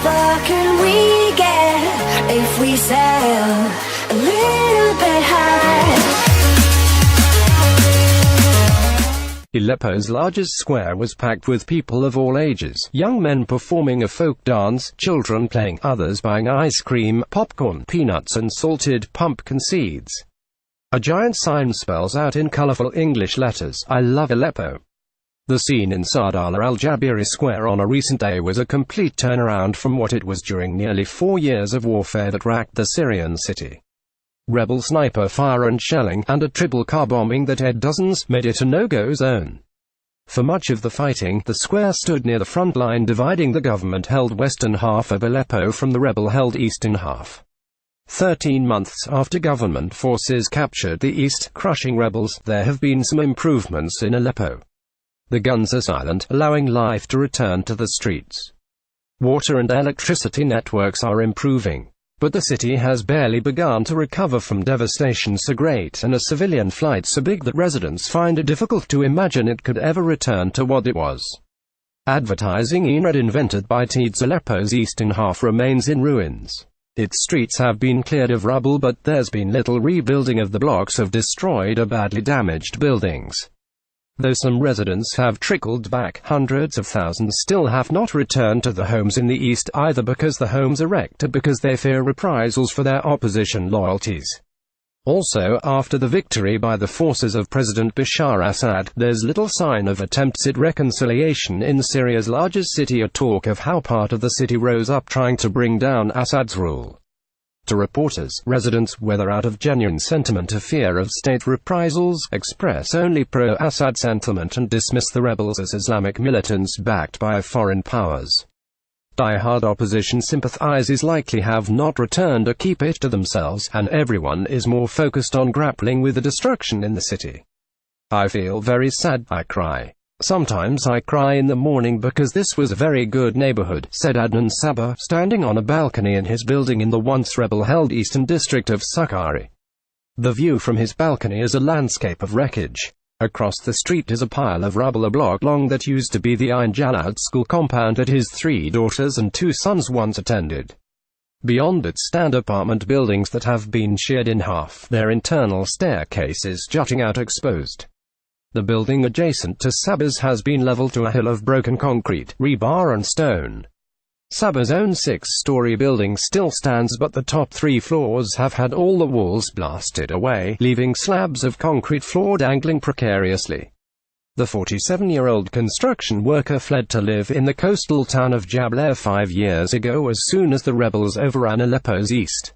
far can we get if we sail a little bit high? Aleppo's largest square was packed with people of all ages, young men performing a folk dance, children playing, others buying ice cream, popcorn, peanuts and salted pumpkin seeds. A giant sign spells out in colorful English letters, "I love Aleppo." The scene in Sadala al-Jabiri Square on a recent day was a complete turnaround from what it was during nearly 4 years of warfare that racked the Syrian city. Rebel sniper fire and shelling, and a triple car bombing that had dozens, made it a no-go zone. For much of the fighting, the square stood near the front line dividing the government-held western half of Aleppo from the rebel-held eastern half. 13 months after government forces captured the east, crushing rebels, there have been some improvements in Aleppo. The guns are silent, allowing life to return to the streets. Water and electricity networks are improving. But the city has barely begun to recover from devastation so great and a civilian flight so big that residents find it difficult to imagine it could ever return to what it was. Advertising Enred invented by Teeds Aleppo's eastern half remains in ruins. Its streets have been cleared of rubble, but there's been little rebuilding of the blocks of destroyed or badly damaged buildings. Though some residents have trickled back, hundreds of thousands still have not returned to the homes in the east, either because the homes are wrecked or because they fear reprisals for their opposition loyalties. Also, after the victory by the forces of President Bashar Assad, there's little sign of attempts at reconciliation in Syria's largest city or talk of how part of the city rose up trying to bring down Assad's rule. To reporters, residents, whether out of genuine sentiment or fear of state reprisals, express only pro-Assad sentiment and dismiss the rebels as Islamic militants backed by foreign powers. Die-hard opposition sympathizers likely have not returned or keep it to themselves, and everyone is more focused on grappling with the destruction in the city. "I feel very sad, I cry. Sometimes I cry in the morning because this was a very good neighborhood," said Adnan Sabah, standing on a balcony in his building in the once rebel-held eastern district of Saqqari. The view from his balcony is a landscape of wreckage. Across the street is a pile of rubble a block long that used to be the Ain Jalad school compound that his 3 daughters and 2 sons once attended. Beyond it stand apartment buildings that have been sheared in half, their internal staircases jutting out exposed. The building adjacent to Sabah's has been leveled to a hill of broken concrete, rebar and stone. Sabah's own 6-story building still stands, but the top 3 floors have had all the walls blasted away, leaving slabs of concrete floor dangling precariously. The 47-year-old construction worker fled to live in the coastal town of Jabal 5 years ago as soon as the rebels overran Aleppo's east.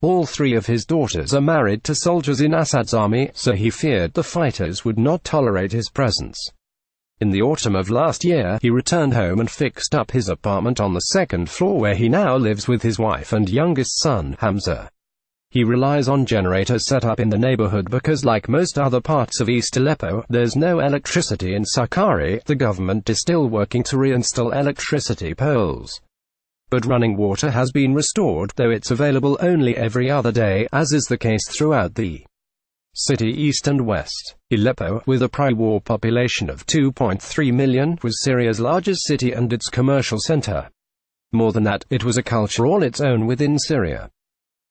All 3 of his daughters are married to soldiers in Assad's army, so he feared the fighters would not tolerate his presence. In the autumn of last year, he returned home and fixed up his apartment on the 2nd floor where he now lives with his wife and youngest son, Hamza. He relies on generators set up in the neighborhood because, like most other parts of East Aleppo, there's no electricity in Saqqari. The government is still working to reinstall electricity poles. But running water has been restored, though it's available only every other day, as is the case throughout the city east and west. Aleppo, with a pre-war population of 2.3 million, was Syria's largest city and its commercial center. More than that, it was a culture all its own within Syria.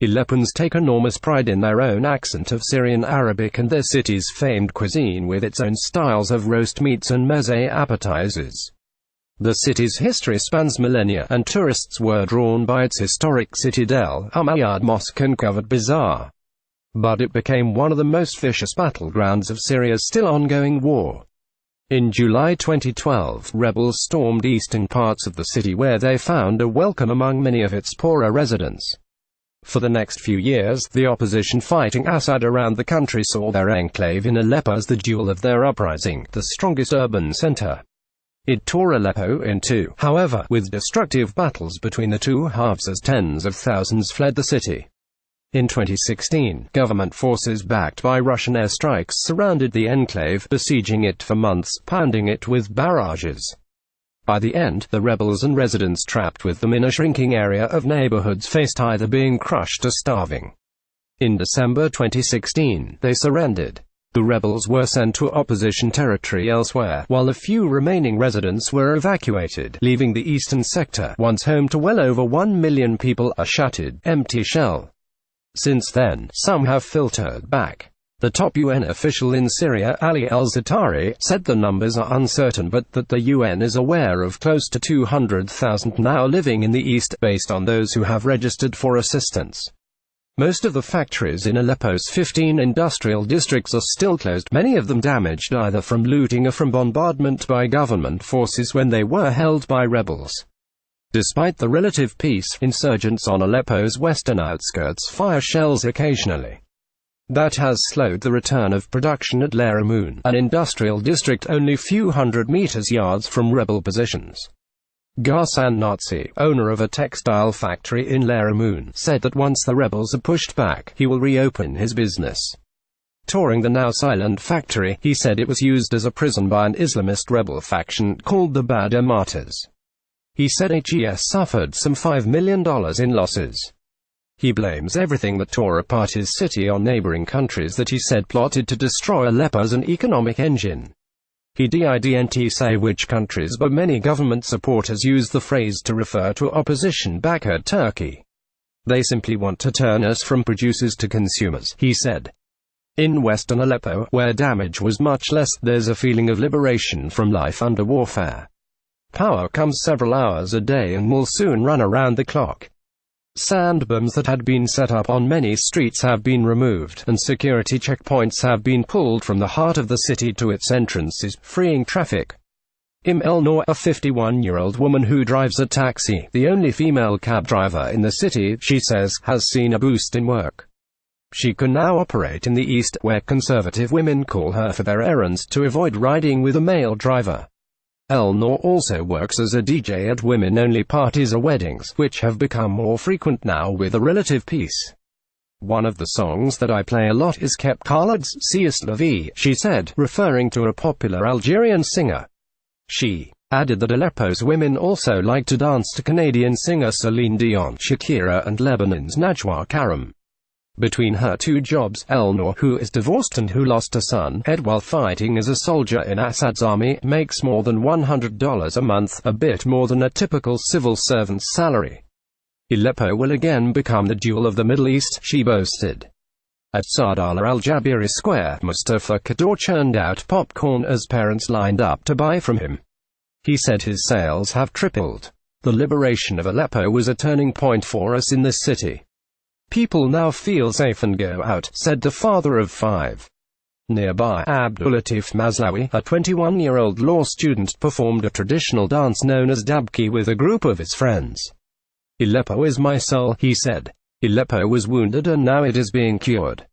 Aleppans take enormous pride in their own accent of Syrian Arabic and their city's famed cuisine with its own styles of roast meats and meze appetizers. The city's history spans millennia, and tourists were drawn by its historic citadel, Umayyad Mosque and covered bazaar. But it became one of the most vicious battlegrounds of Syria's still ongoing war. In July 2012, rebels stormed eastern parts of the city where they found a welcome among many of its poorer residents. For the next few years, the opposition fighting Assad around the country saw their enclave in Aleppo as the jewel of their uprising, the strongest urban center. It tore Aleppo in two, however, with destructive battles between the two halves as tens of thousands fled the city. In 2016, government forces backed by Russian airstrikes surrounded the enclave, besieging it for months, pounding it with barrages. By the end, the rebels and residents trapped with them in a shrinking area of neighborhoods faced either being crushed or starving. In December 2016, they surrendered. The rebels were sent to opposition territory elsewhere, while the few remaining residents were evacuated, leaving the eastern sector, once home to well over 1 million people, a shattered, empty shell. Since then, some have filtered back. The top UN official in Syria, Ali al-Zaatari, said the numbers are uncertain but that the UN is aware of close to 200,000 now living in the east, based on those who have registered for assistance. Most of the factories in Aleppo's 15 industrial districts are still closed, many of them damaged either from looting or from bombardment by government forces when they were held by rebels. Despite the relative peace, insurgents on Aleppo's western outskirts fire shells occasionally. That has slowed the return of production at Laramoon, an industrial district only few hundred yards from rebel positions. Ghassan Nazi, owner of a textile factory in Laramoon, said that once the rebels are pushed back, he will reopen his business. Touring the now silent factory, he said it was used as a prison by an Islamist rebel faction called the Badr Martyrs. He said HES suffered some $5 million in losses. He blames everything that tore apart his city on neighboring countries that he said plotted to destroy Aleppo as an economic engine. He didn't say which countries, but many government supporters use the phrase to refer to opposition-backer Turkey. They simply want to turn us from producers to consumers, he said. In western Aleppo, where damage was much less, there's a feeling of liberation from life under warfare. Power comes several hours a day and will soon run around the clock. Sandbombs that had been set up on many streets have been removed, and security checkpoints have been pulled from the heart of the city to its entrances, freeing traffic. El Noor, a 51-year-old woman who drives a taxi, the only female cab driver in the city, she says, has seen a boost in work. She can now operate in the east, where conservative women call her for their errands to avoid riding with a male driver. El Noor also works as a DJ at women-only parties or weddings, which have become more frequent now with a relative peace. One of the songs that I play a lot is Kep Khaled's C'est la vie, she said, referring to a popular Algerian singer. She added that Aleppo's women also like to dance to Canadian singer Celine Dion, Shakira and Lebanon's Najwa Karim. Between her two jobs, El Noor, who is divorced and who lost a son, Ed, while fighting as a soldier in Assad's army, makes more than $100 a month, a bit more than a typical civil servant's salary. Aleppo will again become the jewel of the Middle East, she boasted. At Saadallah al-Jabiri Square, Mustafa Kaddour churned out popcorn as parents lined up to buy from him. He said his sales have tripled. The liberation of Aleppo was a turning point for us in this city. People now feel safe and go out, said the father of 5. Nearby, Abdulatif Mazlawi, a 21-year-old law student, performed a traditional dance known as Dabki with a group of his friends. Aleppo is my soul, he said. Aleppo was wounded and now it is being cured.